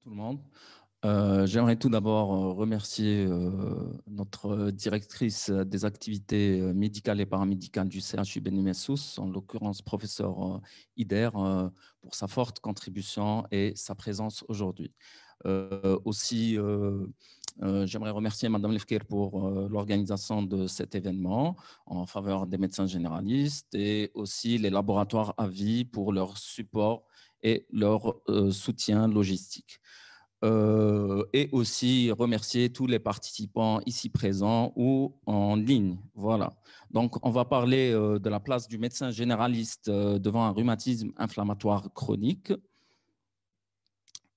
tout le monde. J'aimerais tout d'abord remercier notre directrice des activités médicales et paramédicales du CHU Beni Messous, en l'occurrence professeur Ider, pour sa forte contribution et sa présence aujourd'hui. Aussi, j'aimerais remercier Madame Lefker pour l'organisation de cet événement en faveur des médecins généralistes et aussi les laboratoires à vie pour leur support et leur soutien logistique. Et aussi remercier tous les participants ici présents ou en ligne. Voilà. Donc, on va parler de la place du médecin généraliste devant un rhumatisme inflammatoire chronique.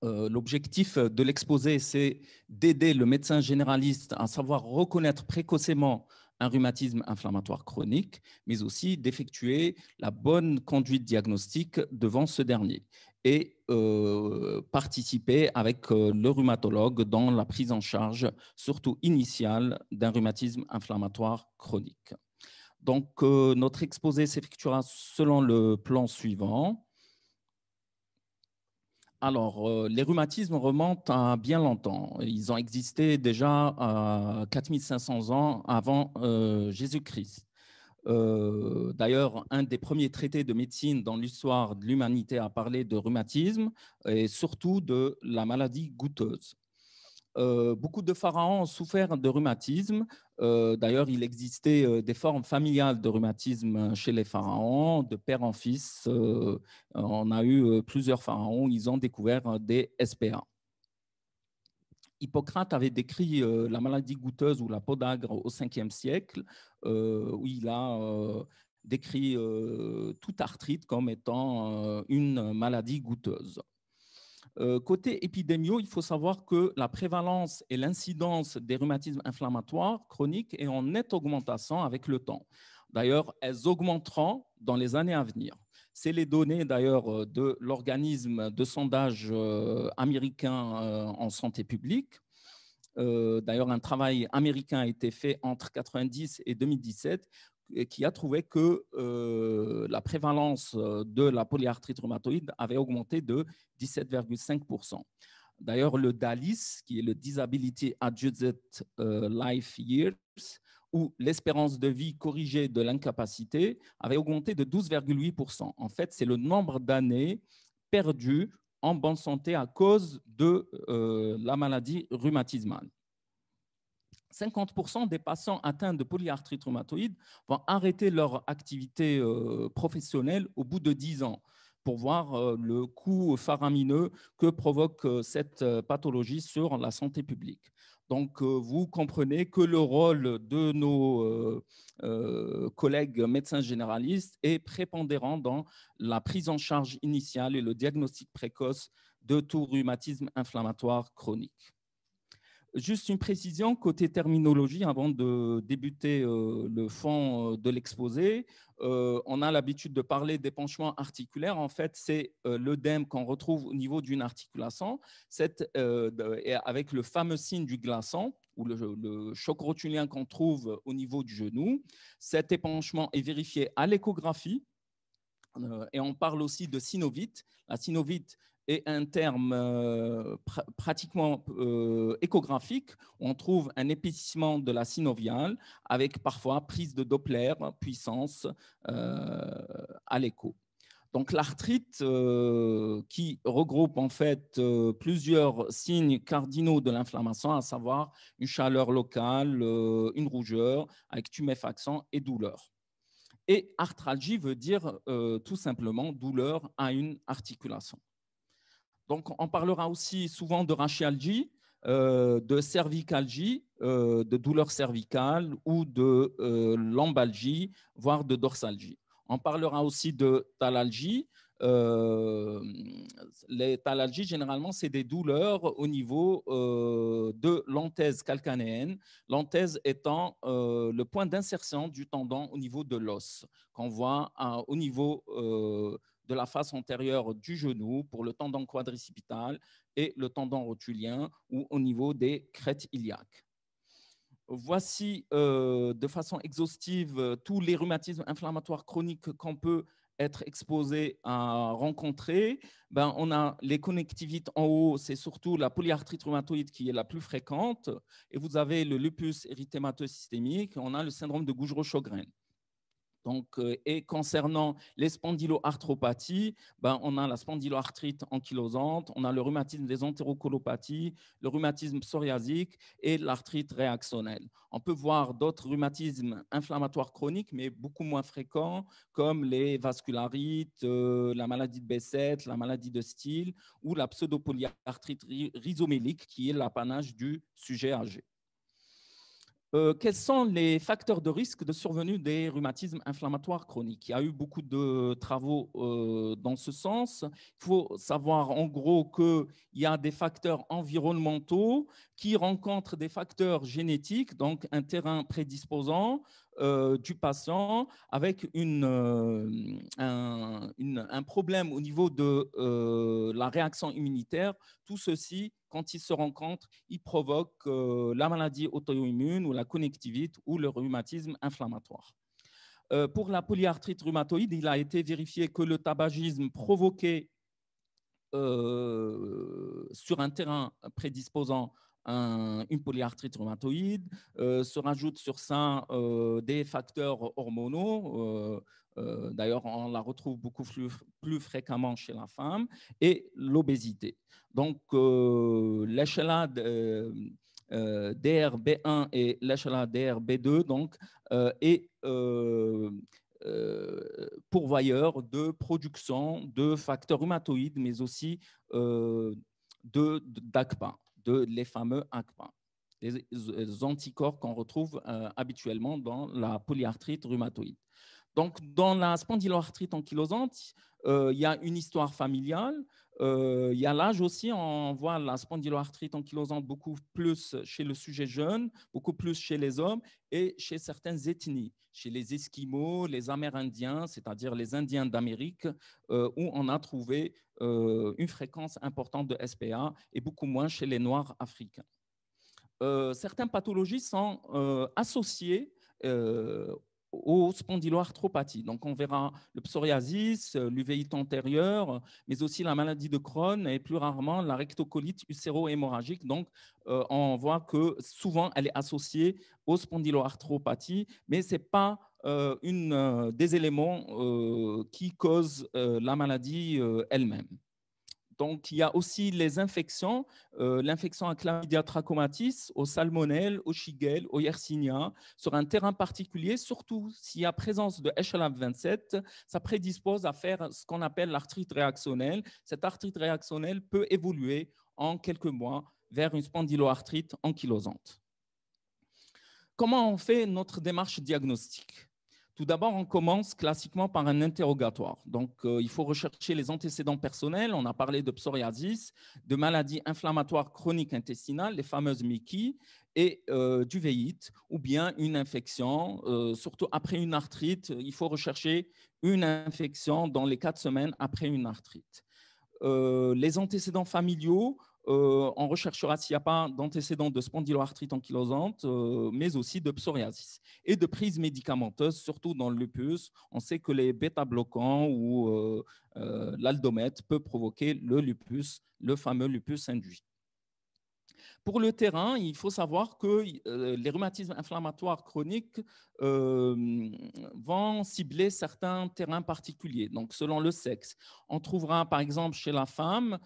L'objectif de l'exposé, c'est d'aider le médecin généraliste à savoir reconnaître précocement un rhumatisme inflammatoire chronique, mais aussi d'effectuer la bonne conduite diagnostique devant ce dernier et participer avec le rhumatologue dans la prise en charge, surtout initiale, d'un rhumatisme inflammatoire chronique. Donc, notre exposé s'effectuera selon le plan suivant. Alors, les rhumatismes remontent à bien longtemps. Ils ont existé déjà à 4500 ans avant Jésus-Christ. D'ailleurs, un des premiers traités de médecine dans l'histoire de l'humanité a parlé de rhumatisme et surtout de la maladie gouteuse. Beaucoup de pharaons ont souffert de rhumatisme. D'ailleurs, il existait des formes familiales de rhumatisme chez les pharaons, de père en fils. On a eu plusieurs pharaons, ils ont découvert des SPA. Hippocrate avait décrit la maladie gouteuse ou la podagre au 5e siècle, où il a décrit toute arthrite comme étant une maladie gouteuse. Côté épidémio, il faut savoir que la prévalence et l'incidence des rhumatismes inflammatoires chroniques est en nette augmentation avec le temps. D'ailleurs, elles augmenteront dans les années à venir. C'est les données d'ailleurs de l'organisme de sondage américain en santé publique. D'ailleurs, un travail américain a été fait entre 1990 et 2017 qui a trouvé que la prévalence de la polyarthrite rhumatoïde avait augmenté de 17,5%. D'ailleurs, le DALIS, qui est le Disability Adjusted Life Years, où l'espérance de vie corrigée de l'incapacité avait augmenté de 12,8%. En fait, c'est le nombre d'années perdues en bonne santé à cause de la maladie rhumatismale. 50% des patients atteints de polyarthrite rhumatoïde vont arrêter leur activité professionnelle au bout de 10 ans pour voir le coût faramineux que provoque cette pathologie sur la santé publique. Donc, vous comprenez que le rôle de nos collègues médecins généralistes est prépondérant dans la prise en charge initiale et le diagnostic précoce de tout rhumatisme inflammatoire chronique. Juste une précision côté terminologie avant de débuter le fond de l'exposé. On a l'habitude de parler d'épanchement articulaire. En fait, c'est l'œdème qu'on retrouve au niveau d'une articulation avec le fameux signe du glaçon ou le choc rotulien qu'on trouve au niveau du genou. Cet épanchement est vérifié à l'échographie. Et on parle aussi de synovite. La synovite est un terme pratiquement échographique. On trouve un épaississement de la synoviale avec parfois prise de Doppler, puissance à l'écho. Donc l'arthrite qui regroupe en fait plusieurs signes cardinaux de l'inflammation, à savoir une chaleur locale, une rougeur avec tuméfaction et douleur. Et arthralgie veut dire tout simplement douleur à une articulation. Donc, on parlera aussi souvent de rachialgie, de cervicalgie, de douleur cervicale ou de lombalgie, voire de dorsalgie. On parlera aussi de thalalgie. Les thalalgies, généralement, c'est des douleurs au niveau de l'anthèse calcanéenne, l'anthèse étant le point d'insertion du tendon au niveau de l'os, qu'on voit au niveau de la face antérieure du genou pour le tendon quadricipital et le tendon rotulien ou au niveau des crêtes iliaques. Voici de façon exhaustive tous les rhumatismes inflammatoires chroniques qu'on peut être exposés à rencontrer, ben, on a les connectivites en haut, c'est surtout la polyarthrite rhumatoïde qui est la plus fréquente, et vous avez le lupus érythémateux systémique, on a le syndrome de Gougerot-Sjogren. Donc, et concernant les spondyloarthropathies, ben, on a la spondyloarthrite ankylosante, on a le rhumatisme des entérocholopathies, le rhumatisme psoriasique et l'arthrite réactionnelle. On peut voir d'autres rhumatismes inflammatoires chroniques, mais beaucoup moins fréquents, comme les vascularites, la maladie de Behçet, la maladie de Still ou la pseudopolyarthrite rhizomélique, qui est l'apanage du sujet âgé. Quels sont les facteurs de risque de survenue des rhumatismes inflammatoires chroniques? Il y a eu beaucoup de travaux dans ce sens. Il faut savoir en gros qu'il y a des facteurs environnementaux qui rencontrent des facteurs génétiques, donc un terrain prédisposant du patient avec un problème au niveau de la réaction immunitaire. Tout ceci, quand ils se rencontrent, ils provoquent la maladie auto-immune ou la connectivite ou le rhumatisme inflammatoire. Pour la polyarthrite rhumatoïde, il a été vérifié que le tabagisme provoquait sur un terrain prédisposant une polyarthrite rhumatoïde, se rajoutent sur ça des facteurs hormonaux, d'ailleurs on la retrouve beaucoup plus fréquemment chez la femme, et l'obésité. Donc l'HLA DRB1 et l'HLA DRB2 donc, est pourvoyeur de production de facteurs rhumatoïdes, mais aussi d'ACPA, les fameux ACPA, les anticorps qu'on retrouve habituellement dans la polyarthrite rhumatoïde. Donc, dans la spondyloarthrite ankylosante, il y a une histoire familiale. Il y a l'âge aussi, on voit la spondyloarthrite ankylosante beaucoup plus chez le sujet jeune, beaucoup plus chez les hommes et chez certaines ethnies, chez les Esquimaux, les Amérindiens, c'est-à-dire les Indiens d'Amérique, où on a trouvé une fréquence importante de SPA et beaucoup moins chez les Noirs africains. Certaines pathologies sont associées aux spondyloarthropathies. Donc, on verra le psoriasis, l'uvéite antérieure, mais aussi la maladie de Crohn et plus rarement la rectocolite uséro-hémorragique. Donc, on voit que souvent, elle est associée aux spondyloarthropathies, mais ce n'est pas des éléments qui causent la maladie elle-même. Donc, il y a aussi les infections, l'infection à Chlamydia trachomatis, au salmonelle, au shigelle, au yersinia, sur un terrain particulier, surtout s'il y a présence de HLA27, ça prédispose à faire ce qu'on appelle l'arthrite réactionnelle. Cette arthrite réactionnelle peut évoluer en quelques mois vers une spondyloarthrite ankylosante. Comment on fait notre démarche diagnostique ? Tout d'abord, on commence classiquement par un interrogatoire. Donc, il faut rechercher les antécédents personnels. On a parlé de psoriasis, de maladies inflammatoires chroniques intestinales, les fameuses MICI, et d'uvéite, ou bien une infection. Surtout après une arthrite, il faut rechercher une infection dans les 4 semaines après une arthrite. Les antécédents familiaux, on recherchera s'il n'y a pas d'antécédents de spondyloarthrite ankylosante, mais aussi de psoriasis et de prise médicamenteuse, surtout dans le lupus. On sait que les bêta-bloquants ou l'aldomètre peut provoquer le lupus, le fameux lupus induit. Pour le terrain, il faut savoir que les rhumatismes inflammatoires chroniques vont cibler certains terrains particuliers, donc selon le sexe. On trouvera par exemple chez la femme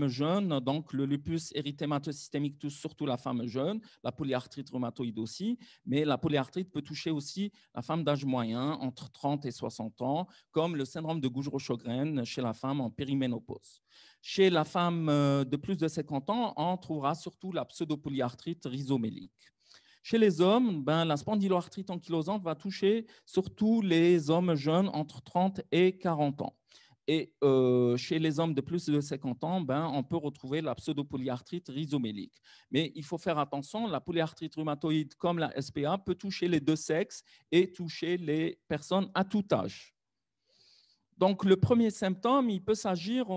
jeune, donc le lupus érythémateux systémique touche surtout la femme jeune, la polyarthrite rhumatoïde aussi, mais la polyarthrite peut toucher aussi la femme d'âge moyen, entre 30 et 60 ans, comme le syndrome de Gougerot-Sjogren chez la femme en périménopause. Chez la femme de plus de 50 ans, on trouvera surtout la pseudopolyarthrite rhizomélique. Chez les hommes, la spondyloarthrite ankylosante va toucher surtout les hommes jeunes entre 30 et 40 ans. Et chez les hommes de plus de 50 ans, on peut retrouver la pseudopolyarthrite rhizomélique. Mais il faut faire attention, la polyarthrite rhumatoïde comme la SPA peut toucher les deux sexes et toucher les personnes à tout âge. Donc, le premier symptôme, il peut s'agir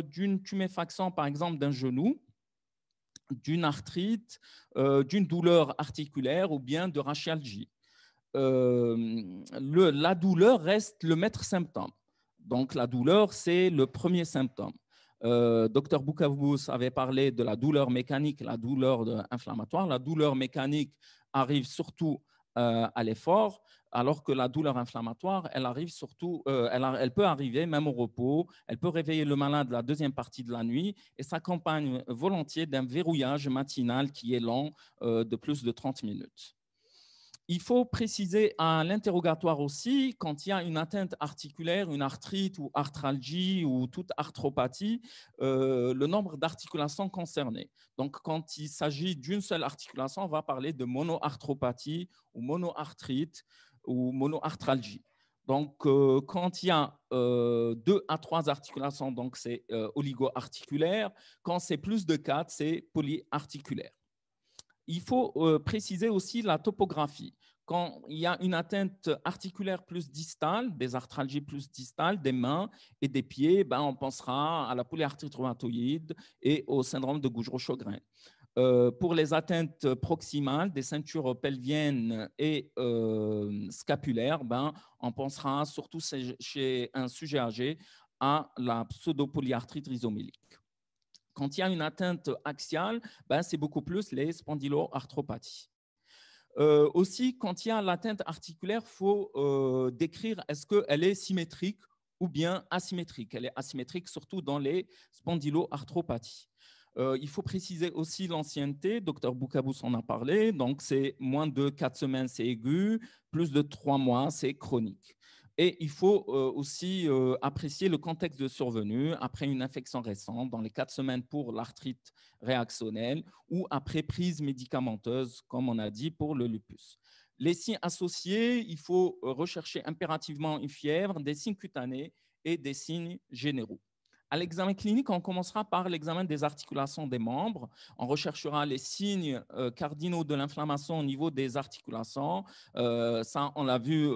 d'une tuméfaction, par exemple, d'un genou, d'une arthrite, d'une douleur articulaire ou bien de rachialgie. la douleur reste le maître symptôme. Donc, la douleur, c'est le premier symptôme. Dr Boukabous avait parlé de la douleur mécanique, la douleur inflammatoire. La douleur mécanique arrive surtout à l'effort, alors que la douleur inflammatoire, elle arrive surtout, elle peut arriver même au repos, elle peut réveiller le malade la deuxième partie de la nuit et s'accompagne volontiers d'un verrouillage matinal qui est long de plus de 30 minutes. Il faut préciser à l'interrogatoire aussi, quand il y a une atteinte articulaire, une arthrite ou arthralgie ou toute arthropathie, le nombre d'articulations concernées. Donc, quand il s'agit d'une seule articulation, on va parler de monoarthropathie ou monoarthrite ou monoarthralgie. Donc, quand il y a 2 à 3 articulations, donc c'est oligo-articulaire. Quand c'est plus de 4, c'est polyarticulaire. Il faut préciser aussi la topographie. Quand il y a une atteinte articulaire plus distale, des arthralgies plus distales, des mains et des pieds, ben, on pensera à la polyarthrite rhumatoïde et au syndrome de Gougerot-Sjogren. Pour les atteintes proximales des ceintures pelviennes et scapulaires, ben, on pensera surtout chez un sujet âgé à la pseudopolyarthrite rhizomélique. Quand il y a une atteinte axiale, ben, c'est beaucoup plus les spondyloarthropathies. Aussi, quand il y a l'atteinte articulaire, il faut décrire est-ce qu'elle est symétrique ou bien asymétrique. Elle est asymétrique surtout dans les spondyloarthropathies. Il faut préciser aussi l'ancienneté. Dr Boukabous en a parlé. Donc, c'est moins de 4 semaines, c'est aigu. Plus de 3 mois, c'est chronique. Et il faut aussi apprécier le contexte de survenue après une infection récente, dans les 4 semaines pour l'arthrite réactionnelle ou après prise médicamenteuse, comme on a dit, pour le lupus. Les signes associés, il faut rechercher impérativement une fièvre, des signes cutanés et des signes généraux. À l'examen clinique, on commencera par l'examen des articulations des membres. On recherchera les signes cardinaux de l'inflammation au niveau des articulations. Ça, on l'a vu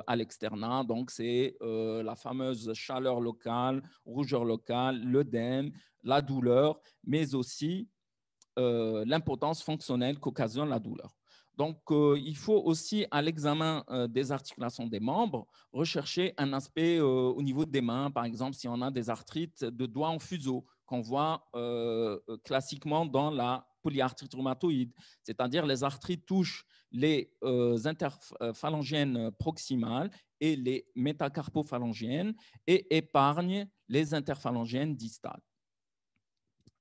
à l'externat. Donc, c'est la fameuse chaleur locale, rougeur locale, l'œdème, la douleur, mais aussi l'impotence fonctionnelle qu'occasionne la douleur. Donc, il faut aussi, à l'examen des articulations des membres, rechercher un aspect au niveau des mains, par exemple, si on a des arthrites de doigts en fuseau, qu'on voit classiquement dans la polyarthrite rhumatoïde, c'est-à-dire les arthrites touchent les interphalangiennes proximales et les métacarpophalangiennes et épargnent les interphalangiennes distales.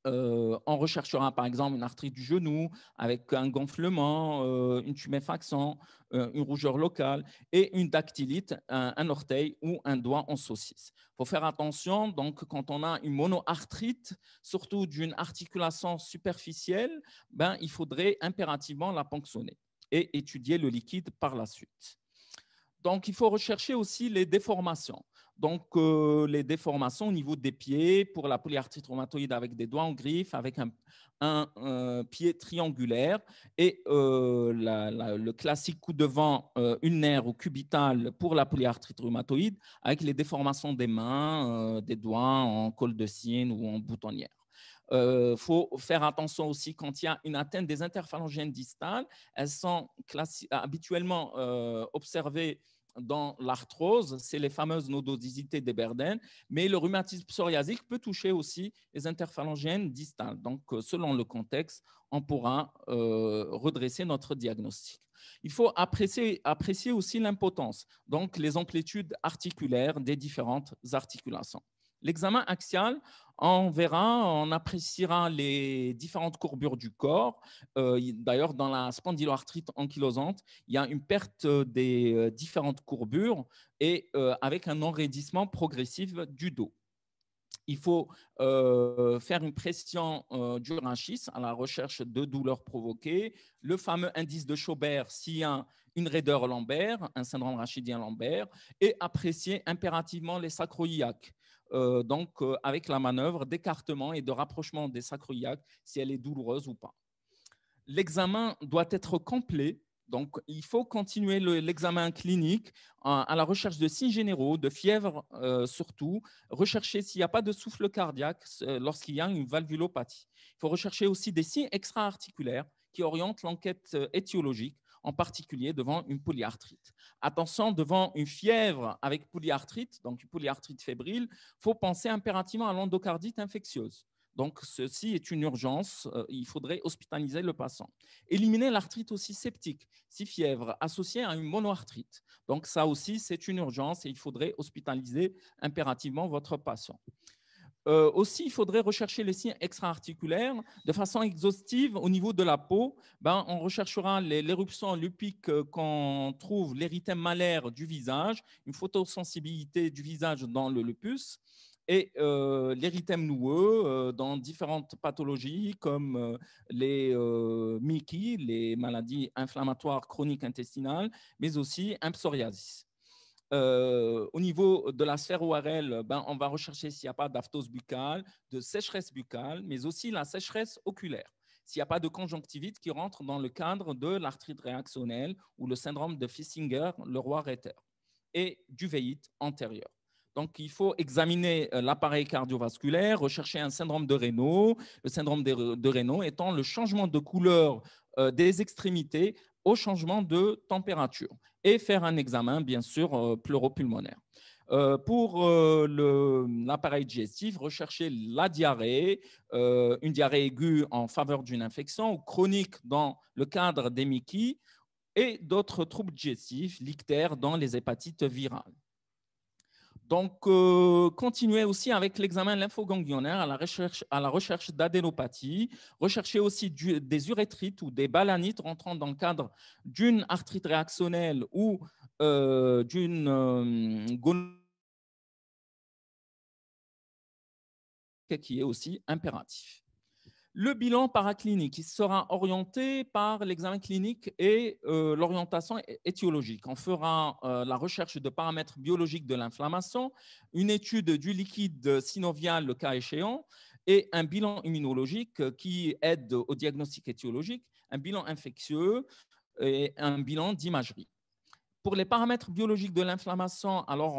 On recherchera par exemple une arthrite du genou avec un gonflement, une tuméfaction, une rougeur locale et une dactylite, un orteil ou un doigt en saucisse. Il faut faire attention, donc, quand on a une monoarthrite, surtout d'une articulation superficielle, ben, il faudrait impérativement la ponctionner et étudier le liquide par la suite. Donc, il faut rechercher aussi les déformations. Donc, les déformations au niveau des pieds pour la polyarthrite rhumatoïde avec des doigts en griffe, avec un pied triangulaire et le classique coup de vent ulnaire ou cubital pour la polyarthrite rhumatoïde avec les déformations des mains, des doigts en col de cygne ou en boutonnière. Faut faire attention aussi quand il y a une atteinte des interphalangiennes distales. Elles sont habituellement observées dans l'arthrose, c'est les fameuses nodosicités d'Eberden, mais le rhumatisme psoriasique peut toucher aussi les interphalangiennes distales. Donc, selon le contexte, on pourra redresser notre diagnostic. Il faut apprécier aussi l'impotence, donc les amplitudes articulaires des différentes articulations. L'examen axial, on appréciera les différentes courbures du corps. D'ailleurs, dans la spondyloarthrite ankylosante, il y a une perte des différentes courbures et avec un enraidissement progressif du dos. Il faut faire une pression du rachis à la recherche de douleurs provoquées, le fameux indice de Schaubert s'il y a une raideur lombaire, un syndrome rachidien lombaire, et apprécier impérativement les sacroiliaques. Avec la manœuvre d'écartement et de rapprochement des sacroiliaques, si elle est douloureuse ou pas. L'examen doit être complet. Donc, il faut continuer l'examen clinique à la recherche de signes généraux, de fièvre surtout, rechercher s'il n'y a pas de souffle cardiaque lorsqu'il y a une valvulopathie. Il faut rechercher aussi des signes extra-articulaires qui orientent l'enquête étiologique. en particulier devant une polyarthrite. Attention, devant une fièvre avec polyarthrite, donc une polyarthrite fébrile, il faut penser impérativement à l'endocardite infectieuse. Donc, ceci est une urgence. Il faudrait hospitaliser le patient. Éliminer l'arthrite aussi septique, si fièvre associée à une monoarthrite. Donc, ça aussi, c'est une urgence et il faudrait hospitaliser impérativement votre patient. Aussi, il faudrait rechercher les signes extra-articulaires de façon exhaustive au niveau de la peau. On recherchera l'éruption lupique qu'on trouve, l'érythème malaire du visage, une photosensibilité du visage dans le lupus et l'érythème noueux dans différentes pathologies comme les MICI, les maladies inflammatoires chroniques intestinales, mais aussi un psoriasis. Au niveau de la sphère ORL, on va rechercher s'il n'y a pas d'aphthose buccale, de sécheresse buccale, mais aussi la sécheresse oculaire. S'il n'y a pas de conjonctivite qui rentre dans le cadre de l'arthrite réactionnelle ou le syndrome de Fissinger, le roi-Reiter, et d'uvéite antérieure. Donc, il faut examiner l'appareil cardiovasculaire, rechercher un syndrome de Raynaud, le syndrome de Raynaud étant le changement de couleur des extrémités au changement de température et faire un examen, bien sûr, pleuropulmonaire. Pour l'appareil digestif, rechercher la diarrhée, une diarrhée aiguë en faveur d'une infection ou chronique dans le cadre des MICI et d'autres troubles digestifs, l'ictère dans les hépatites virales. Donc, continuez aussi avec l'examen lymphoganglionnaire à la recherche d'adénopathie. Recherchez aussi des urétrites ou des balanites rentrant dans le cadre d'une arthrite réactionnelle ou d'une gonorrhée qui est aussi impératif. Le bilan paraclinique, il sera orienté par l'examen clinique et l'orientation étiologique. On fera la recherche de paramètres biologiques de l'inflammation, une étude du liquide synovial, le cas échéant, et un bilan immunologique qui aide au diagnostic étiologique, un bilan infectieux et un bilan d'imagerie. Pour les paramètres biologiques de l'inflammation, alors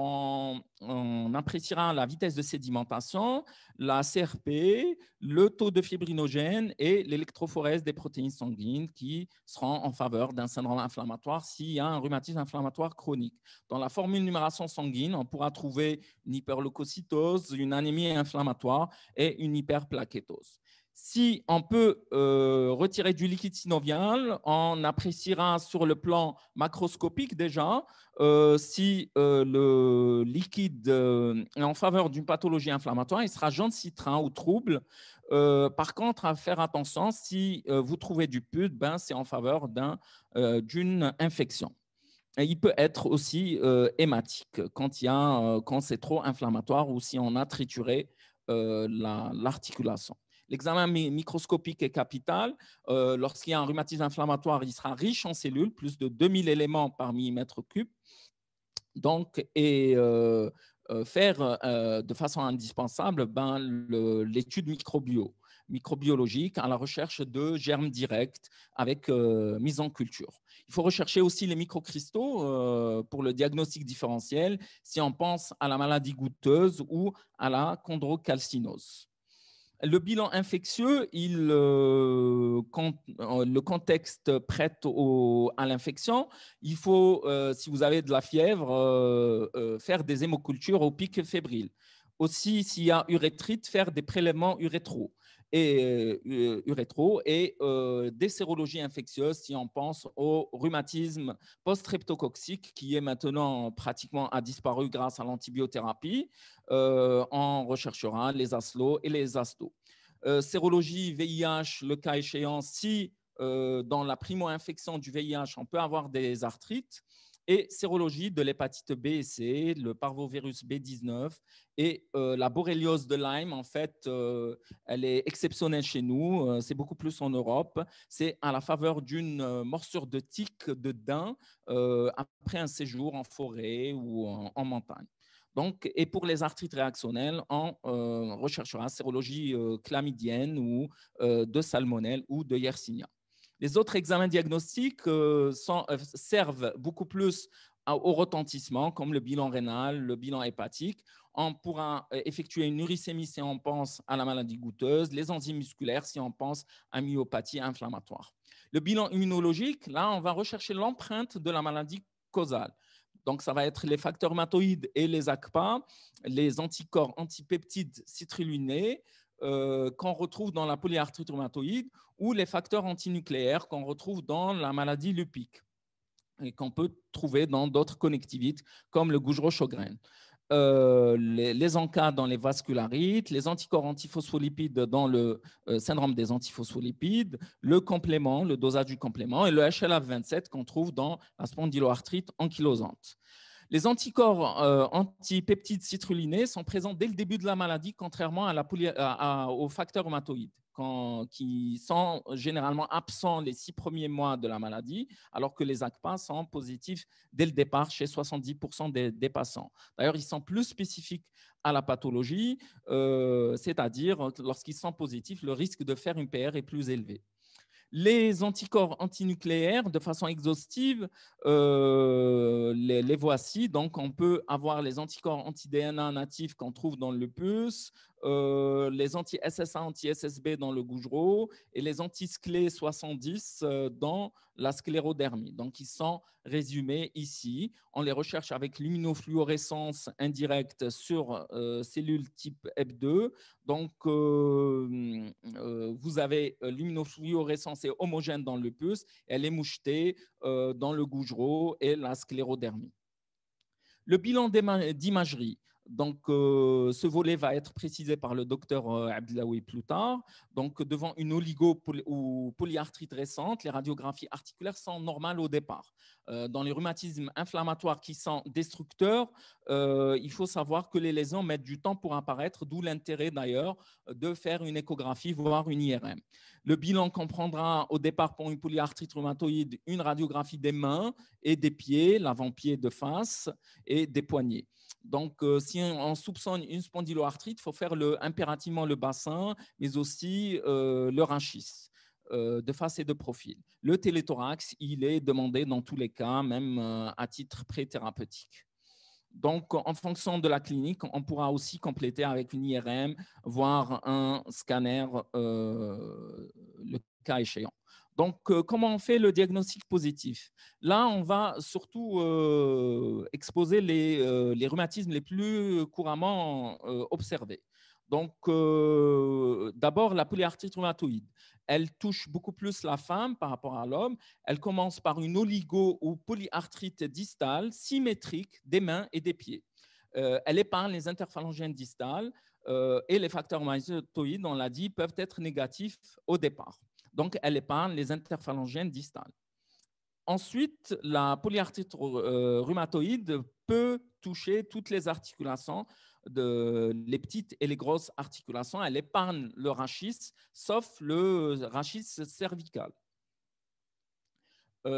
on appréciera la vitesse de sédimentation, la CRP, le taux de fibrinogène et l'électrophorèse des protéines sanguines qui seront en faveur d'un syndrome inflammatoire s'il y a un rhumatisme inflammatoire chronique. Dans la formule numération sanguine, on pourra trouver une hyperleucocytose, une anémie inflammatoire et une hyperplaquétose. Si on peut retirer du liquide synovial, on appréciera sur le plan macroscopique déjà si le liquide est en faveur d'une pathologie inflammatoire, il sera jaune citrin ou trouble. Par contre, à faire attention, si vous trouvez du pus, c'est en faveur d'une infection. Et il peut être aussi hématique quand c'est trop inflammatoire ou si on a trituré l'articulation. L'examen microscopique est capital. Lorsqu'il y a un rhumatisme inflammatoire, il sera riche en cellules, plus de 2000 éléments par millimètre cube. Donc, faire de façon indispensable l'étude microbiologique à la recherche de germes directs avec mise en culture. Il faut rechercher aussi les microcristaux pour le diagnostic différentiel si on pense à la maladie gouteuse ou à la chondrocalcinose. Le bilan infectieux, le contexte prête à l'infection. Il faut, si vous avez de la fièvre, faire des hémocultures au pic fébrile. Aussi, s'il y a urétrite, faire des prélèvements urétraux et des sérologies infectieuses si on pense au rhumatisme post-streptococcique qui est maintenant pratiquement a disparu grâce à l'antibiothérapie. On recherchera les ASLO et les ASTO. Sérologie VIH, le cas échéant, si dans la primo-infection du VIH, on peut avoir des arthrites, et sérologie de l'hépatite B et C, le parvovirus B19 et la borréliose de Lyme, en fait, elle est exceptionnelle chez nous, c'est beaucoup plus en Europe. C'est à la faveur d'une morsure de tique de daim après un séjour en forêt ou en montagne. Donc, et pour les arthrites réactionnelles, on recherchera sérologie chlamydienne ou de salmonelle ou de Yersinia. Les autres examens diagnostiques servent beaucoup plus au retentissement, comme le bilan rénal, le bilan hépatique. On pourra effectuer une uricémie si on pense à la maladie goutteuse, les enzymes musculaires si on pense à myopathie inflammatoire. Le bilan immunologique, là, on va rechercher l'empreinte de la maladie causale. Donc, ça va être les facteurs rhumatoïdes et les ACPA, les anticorps antipeptides citrullinés qu'on retrouve dans la polyarthrite rhumatoïde ou les facteurs antinucléaires qu'on retrouve dans la maladie lupique et qu'on peut trouver dans d'autres connectivites comme le Gougerot-Sjogren. Les ANCA dans les vascularites, les anticorps antiphospholipides dans le syndrome des antiphospholipides, le complément, le dosage du complément et le HLA27 qu'on trouve dans la spondyloarthrite ankylosante. Les anticorps antipeptides citrullinés sont présents dès le début de la maladie, contrairement aux facteurs rhumatoïdes, qui sont généralement absents les 6 premiers mois de la maladie, alors que les ACPA sont positifs dès le départ chez 70% des patients. D'ailleurs, ils sont plus spécifiques à la pathologie, c'est-à-dire lorsqu'ils sont positifs, le risque de faire une PR est plus élevé. Les anticorps antinucléaires, de façon exhaustive, les voici. Donc, on peut avoir les anticorps anti-DNA natifs qu'on trouve dans le lupus, les anti-SSA, anti-SSB dans le Gougerot et les anti-sclé 70 dans la sclérodermie. Donc, ils sont résumés ici. On les recherche avec l'immunofluorescence indirecte sur cellules type HEP2. Donc, vous avez l'immunofluorescence est homogène dans le lupus, elle est mouchetée dans le Gougerot et la sclérodermie. Le bilan d'imagerie. Donc, ce volet va être précisé par le docteur Abdelawi plus tard. Donc, devant une oligo- ou polyarthrite récente, les radiographies articulaires sont normales au départ. Dans les rhumatismes inflammatoires qui sont destructeurs, il faut savoir que les lésions mettent du temps pour apparaître, d'où l'intérêt d'ailleurs de faire une échographie, voire une IRM. Le bilan comprendra au départ pour une polyarthrite rhumatoïde une radiographie des mains et des pieds, l'avant-pied de face et des poignets. Donc, si on soupçonne une spondyloarthrite, il faut faire impérativement le bassin, mais aussi le rachis de face et de profil. Le téléthorax, il est demandé dans tous les cas, même à titre pré-thérapeutique. Donc, en fonction de la clinique, on pourra aussi compléter avec une IRM, voire un scanner, le cas échéant. Donc, comment on fait le diagnostic positif? Là, on va surtout exposer les rhumatismes les plus couramment observés. Donc, d'abord, la polyarthrite rhumatoïde. Elle touche beaucoup plus la femme par rapport à l'homme. Elle commence par une oligo- ou polyarthrite distale symétrique des mains et des pieds. Elle épargne les interphalangiennes distales et les facteurs rhumatoïdes, on l'a dit, peuvent être négatifs au départ. Donc, elle épargne les interphalangiennes distales. Ensuite, la polyarthrite rhumatoïde peut toucher toutes les articulations, les petites et les grosses articulations. Elle épargne le rachis, sauf le rachis cervical.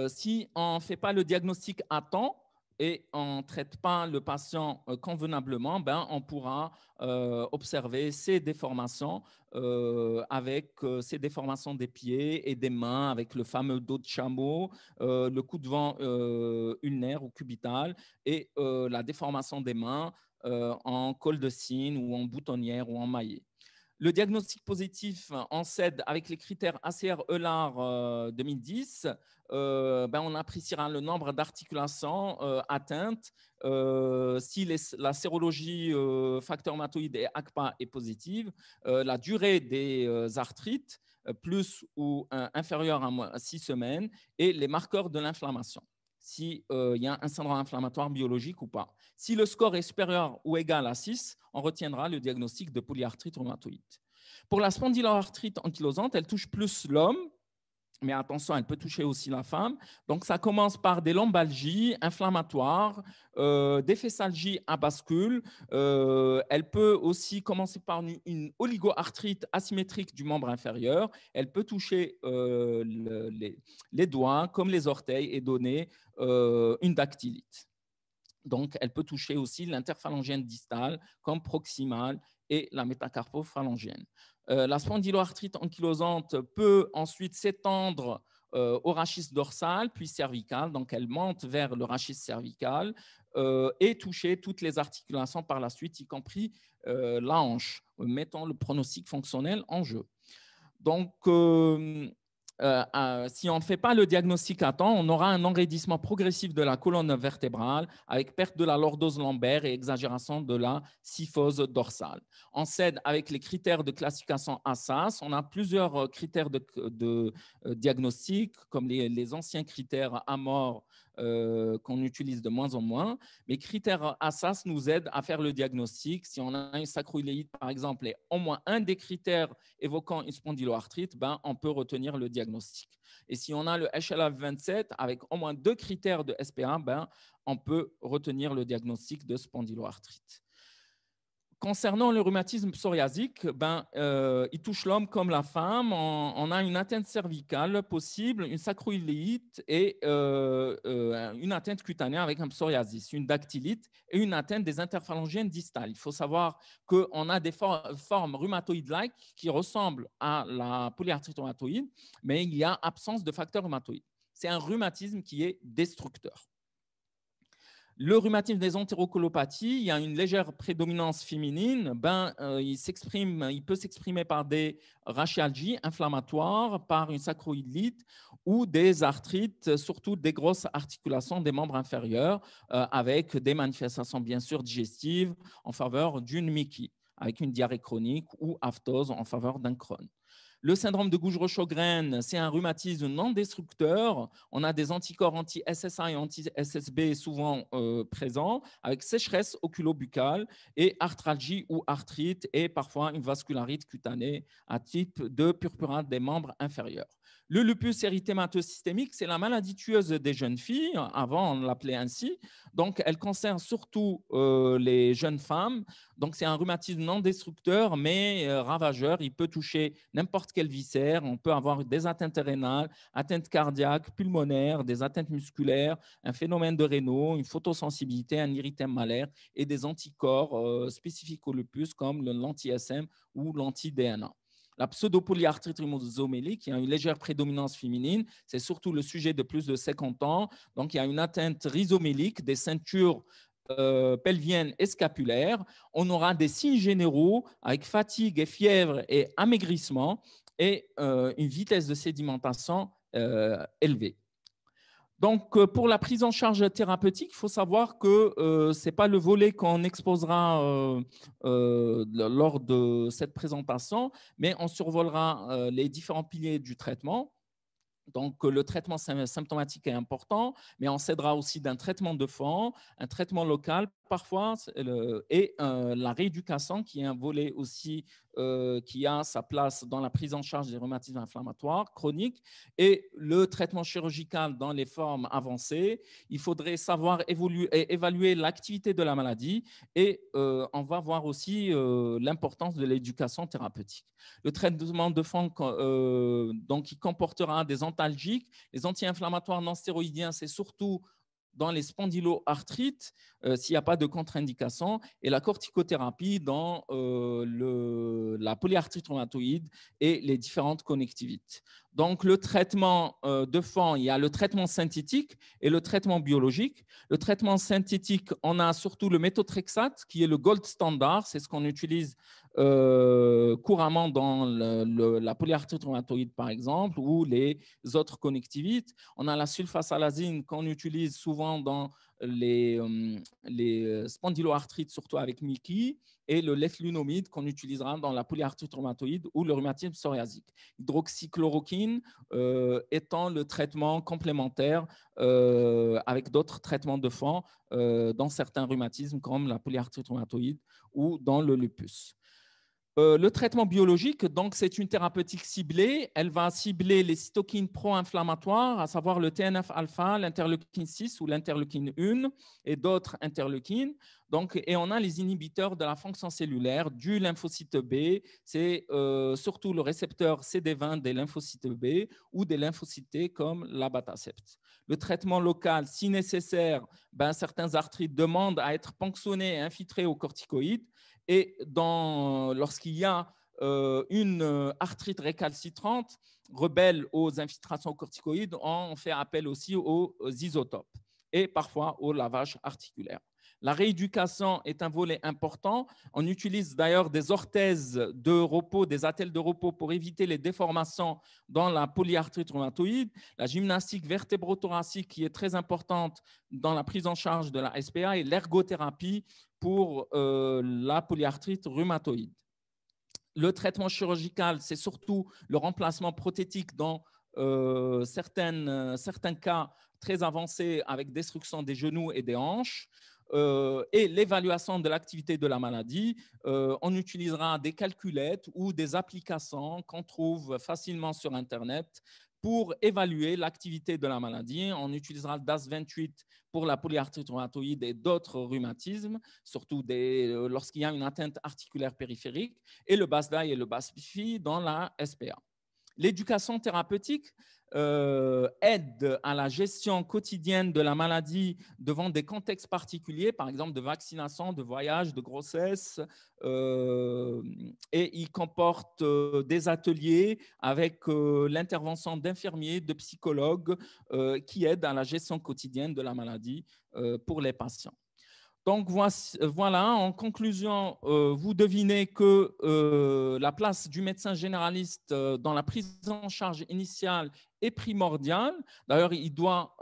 Si on ne fait pas le diagnostic à temps et on ne traite pas le patient convenablement, on pourra observer ces déformations avec ces déformations des pieds et des mains, avec le fameux dos de chameau, le coup de vent ulnaire ou cubital et la déformation des mains en col de cygne ou en boutonnière ou en maillet. Le diagnostic positif en CED avec les critères ACR-EULAR 2010, on appréciera le nombre d'articulations atteintes. Si la sérologie facteur rhumatoïde et ACPA est positive, la durée des arthrites, plus ou inférieure à 6 semaines, et les marqueurs de l'inflammation, s'il y a un syndrome inflammatoire biologique ou pas. Si le score est supérieur ou égal à 6, on retiendra le diagnostic de polyarthrite rhumatoïde. Pour la spondyloarthrite ankylosante, elle touche plus l'homme, mais attention, elle peut toucher aussi la femme. Donc, ça commence par des lombalgies inflammatoires, des fessalgies à bascule. Elle peut aussi commencer par une oligoarthrite asymétrique du membre inférieur. Elle peut toucher les doigts comme les orteils et donner une dactylite. Donc, elle peut toucher aussi l'interphalangienne distale comme proximale et la métacarpophalangienne. La spondyloarthrite ankylosante peut ensuite s'étendre au rachis dorsal, puis cervical. Donc, elle monte vers le rachis cervical. et toucher toutes les articulations par la suite, y compris la hanche, mettant le pronostic fonctionnel en jeu. Donc, si on ne fait pas le diagnostic à temps, on aura un enraidissement progressif de la colonne vertébrale avec perte de la lordose lombaire et exagération de la syphose dorsale. On cède avec les critères de classification ASAS. On a plusieurs critères de diagnostic, comme les anciens critères AMOR qu'on utilise de moins en moins. Mais critères ASAS nous aident à faire le diagnostic. Si on a une sacroïléite, par exemple, et au moins un des critères évoquant une spondyloarthrite, ben, on peut retenir le diagnostic. Et si on a le HLA-27 avec au moins 2 critères de SPA, ben, on peut retenir le diagnostic de spondyloarthrite. Concernant le rhumatisme psoriasique, il touche l'homme comme la femme. On a une atteinte cervicale possible, une sacroïléite et une atteinte cutanée avec un psoriasis, une dactylite et une atteinte des interphalangiennes distales. Il faut savoir qu'on a des formes rhumatoïdes-like qui ressemblent à la polyarthrite rhumatoïde, mais il y a absence de facteur rhumatoïde. C'est un rhumatisme qui est destructeur. Le rhumatisme des entérocolopathies, il y a une légère prédominance féminine. Il peut s'exprimer par des rachialgies inflammatoires, par une sacroïlite ou des arthrites, surtout des grosses articulations des membres inférieurs, avec des manifestations bien sûr digestives en faveur d'une MICI, avec une diarrhée chronique ou aphthose en faveur d'un Crohn. Le syndrome de Gougerot-Sjogren, c'est un rhumatisme non destructeur. On a des anticorps anti-SSA et anti-SSB souvent présents, avec sécheresse oculobuccale et arthralgie ou arthrite et parfois une vascularite cutanée à type de purpurate des membres inférieurs. Le lupus érythémateux systémique, c'est la maladie tueuse des jeunes filles. Avant, on l'appelait ainsi. Donc, elle concerne surtout les jeunes femmes. Donc, c'est un rhumatisme non destructeur, mais ravageur. Il peut toucher n'importe quel viscère. On peut avoir des atteintes rénales, atteintes cardiaques, pulmonaires, des atteintes musculaires, un phénomène de Raynaud, une photosensibilité, un érythème malaire et des anticorps spécifiques au lupus comme l'anti-SM ou l'anti-DNA. La pseudopolyarthrite rhizomélique, qui a une légère prédominance féminine, c'est surtout le sujet de plus de 50 ans. Donc, il y a une atteinte rhizomélique des ceintures pelviennes et scapulaires. On aura des signes généraux avec fatigue et fièvre et amaigrissement et une vitesse de sédimentation élevée. Donc, pour la prise en charge thérapeutique, il faut savoir que ce n'est pas le volet qu'on exposera lors de cette présentation, mais on survolera les différents piliers du traitement. Donc, le traitement symptomatique est important, mais on s'aidera aussi d'un traitement de fond, un traitement local parfois, et la rééducation, qui est un volet aussi qui a sa place dans la prise en charge des rhumatismes inflammatoires chroniques, et le traitement chirurgical dans les formes avancées. Il faudrait savoir évaluer l'activité de la maladie, et on va voir aussi l'importance de l'éducation thérapeutique. Le traitement de fond, donc, il comportera des antalgiques. Les anti-inflammatoires non stéroïdiens, c'est surtout dans les spondyloarthrites, s'il n'y a pas de contre-indication, et la corticothérapie dans la polyarthrite rhumatoïde et les différentes connectivites. Donc, le traitement de fond, il y a le traitement synthétique et le traitement biologique. Le traitement synthétique, on a surtout le méthotrexate, qui est le gold standard, c'est ce qu'on utilise couramment dans la polyarthrite rhumatoïde, par exemple, ou les autres connectivites. On a la sulfasalazine qu'on utilise souvent dans les spondyloarthrites, surtout avec MICI, et le leflunomide qu'on utilisera dans la polyarthrite rhumatoïde ou le rhumatisme psoriasique. Hydroxychloroquine étant le traitement complémentaire avec d'autres traitements de fond dans certains rhumatismes comme la polyarthrite rhumatoïde ou dans le lupus. Le traitement biologique, donc, c'est une thérapeutique ciblée. Elle va cibler les cytokines pro-inflammatoires, à savoir le TNF-alpha, l'interleukine 6 ou l'interleukine 1 et d'autres interleukines. Donc, et on a les inhibiteurs de la fonction cellulaire du lymphocyte B. C'est surtout le récepteur CD20 des lymphocytes B ou des lymphocytes T comme l'abatacept. Le traitement local, si nécessaire, certains arthrites demandent à être ponctionnés et infiltrés aux corticoïdes. Et lorsqu'il y a une arthrite récalcitrante rebelle aux infiltrations corticoïdes, on fait appel aussi aux isotopes. et parfois au lavage articulaire. La rééducation est un volet important. On utilise d'ailleurs des orthèses de repos, des attelles de repos pour éviter les déformations dans la polyarthrite rhumatoïde. La gymnastique vertébro-thoracique qui est très importante dans la prise en charge de la SPA et l'ergothérapie pour la polyarthrite rhumatoïde. Le traitement chirurgical, c'est surtout le remplacement prothétique dans certains cas très avancés avec destruction des genoux et des hanches. Et l'évaluation de l'activité de la maladie, on utilisera des calculettes ou des applications qu'on trouve facilement sur Internet pour évaluer l'activité de la maladie. On utilisera le DAS28 pour la polyarthrite rhumatoïde et d'autres rhumatismes, surtout lorsqu'il y a une atteinte articulaire périphérique, et le BASDAI et le BASFI dans la SPA. L'éducation thérapeutique aide à la gestion quotidienne de la maladie devant des contextes particuliers, par exemple de vaccination, de voyage, de grossesse, et il comporte des ateliers avec l'intervention d'infirmiers, de psychologues qui aident à la gestion quotidienne de la maladie pour les patients. Donc voilà, en conclusion, vous devinez que la place du médecin généraliste dans la prise en charge initiale est primordiale. D'ailleurs, il doit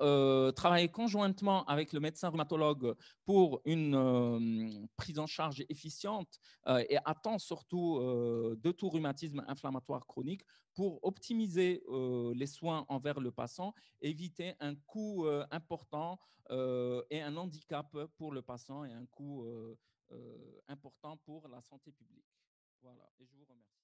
travailler conjointement avec le médecin rhumatologue pour une prise en charge efficiente et attend surtout de tout rhumatisme inflammatoire chronique pour optimiser les soins envers le patient, éviter un coût important et un handicap pour le patient et un coût important pour la santé publique. Voilà, et je vous remercie.